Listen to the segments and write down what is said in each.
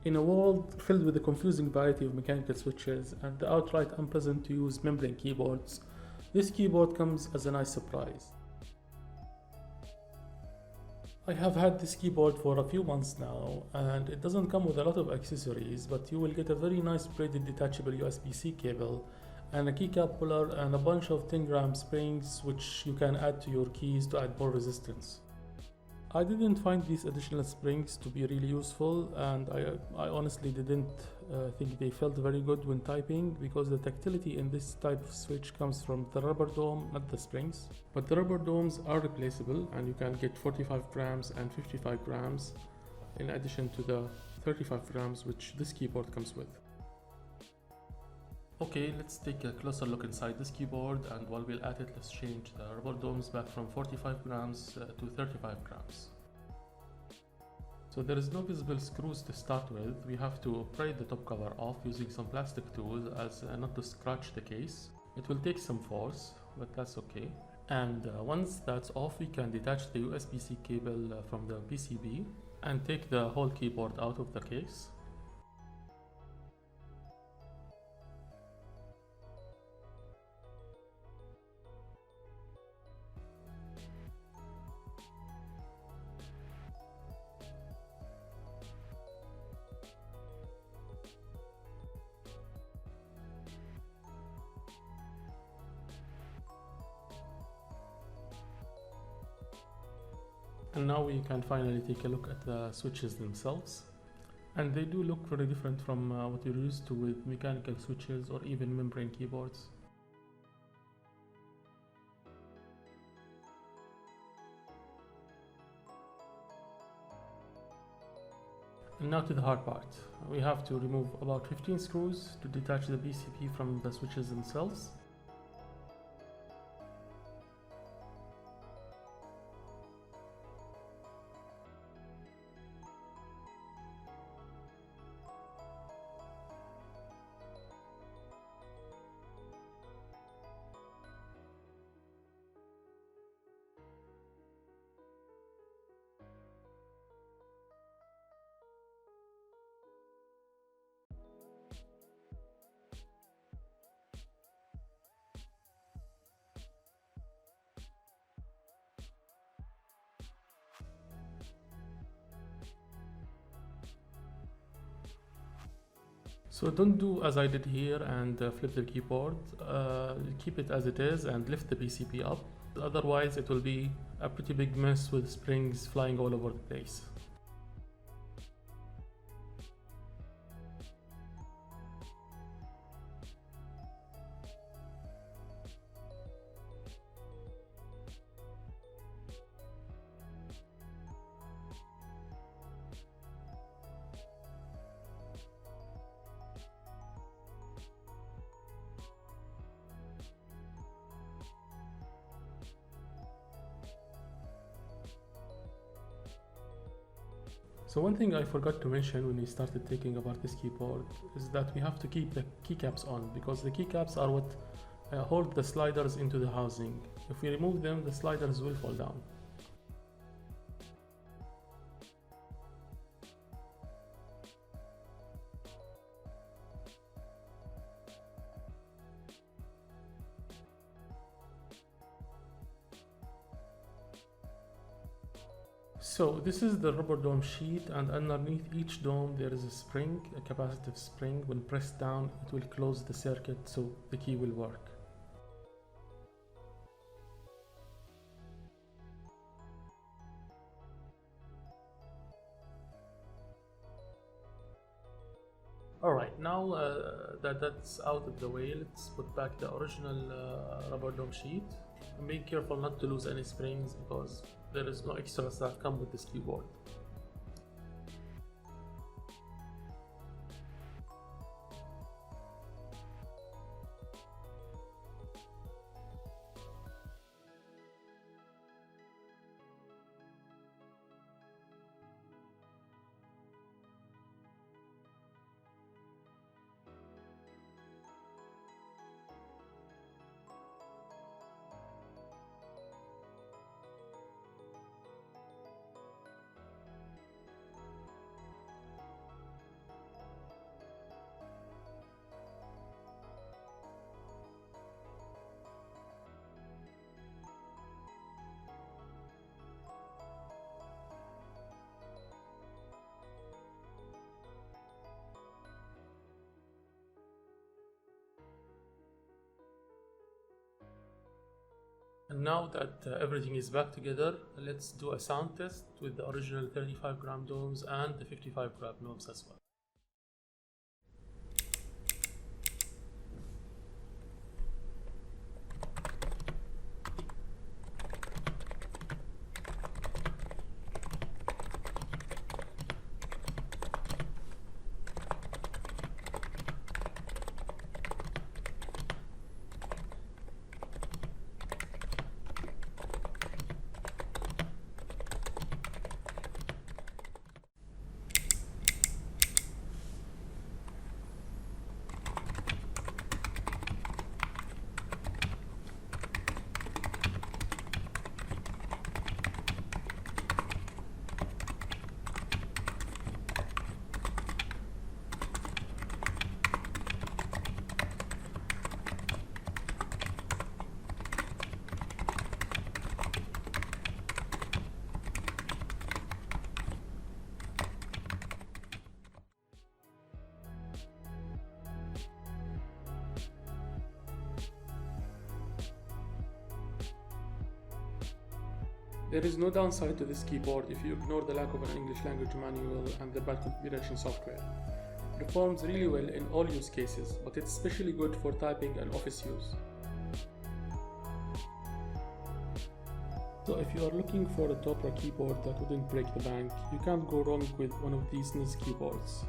In a world filled with a confusing variety of mechanical switches and the outright unpleasant to use membrane keyboards, this keyboard comes as a nice surprise. I have had this keyboard for a few months now, and it doesn't come with a lot of accessories, but you will get a very nice braided detachable USB-C cable and a keycap puller and a bunch of 10-gram springs which you can add to your keys to add more resistance. I didn't find these additional springs to be really useful, and I honestly didn't think they felt very good when typing, because the tactility in this type of switch comes from the rubber dome, not the springs. But the rubber domes are replaceable, and you can get 45 grams and 55 grams in addition to the 35 grams which this keyboard comes with. Okay, let's take a closer look inside this keyboard, and while we're at it, let's change the rubber domes back from 45 grams to 35 grams. So there is no visible screws to start with. We have to pry the top cover off using some plastic tools as not to scratch the case. It will take some force, but that's okay. And once that's off, we can detach the USB-C cable from the PCB and take the whole keyboard out of the case. And now we can finally take a look at the switches themselves. And they do look very different from what you're used to with mechanical switches or even membrane keyboards. And now to the hard part. We have to remove about 15 screws to detach the PCB from the switches themselves. So don't do as I did here and flip the keyboard. Keep it as it is and lift the PCB up. Otherwise it will be a pretty big mess with springs flying all over the place. So one thing I forgot to mention when we started taking apart this keyboard is that we have to keep the keycaps on, because the keycaps are what hold the sliders into the housing. If we remove them, the sliders will fall down. So this is the rubber dome sheet, and underneath each dome there is a spring, a capacitive spring. When pressed down, it will close the circuit so the key will work. Alright, now that's out of the way, let's put back the original rubber dome sheet. And be careful not to lose any springs, because there is no extras that come with this keyboard. now that everything is back together, let's do a sound test with the original 35-gram domes and the 55-gram knobs as well. There is no downside to this keyboard if you ignore the lack of an English language manual and the bad configuration software. It performs really well in all use cases, but it's especially good for typing and office use. So if you are looking for a Topre keyboard that wouldn't break the bank, you can't go wrong with one of these Niz keyboards.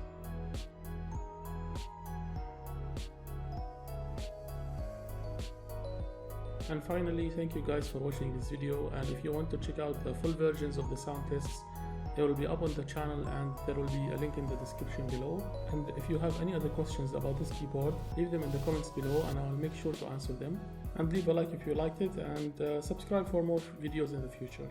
And finally, thank you guys for watching this video, and if you want to check out the full versions of the sound tests, they will be up on the channel and there will be a link in the description below. And if you have any other questions about this keyboard, leave them in the comments below and I will make sure to answer them. And leave a like if you liked it, and subscribe for more videos in the future.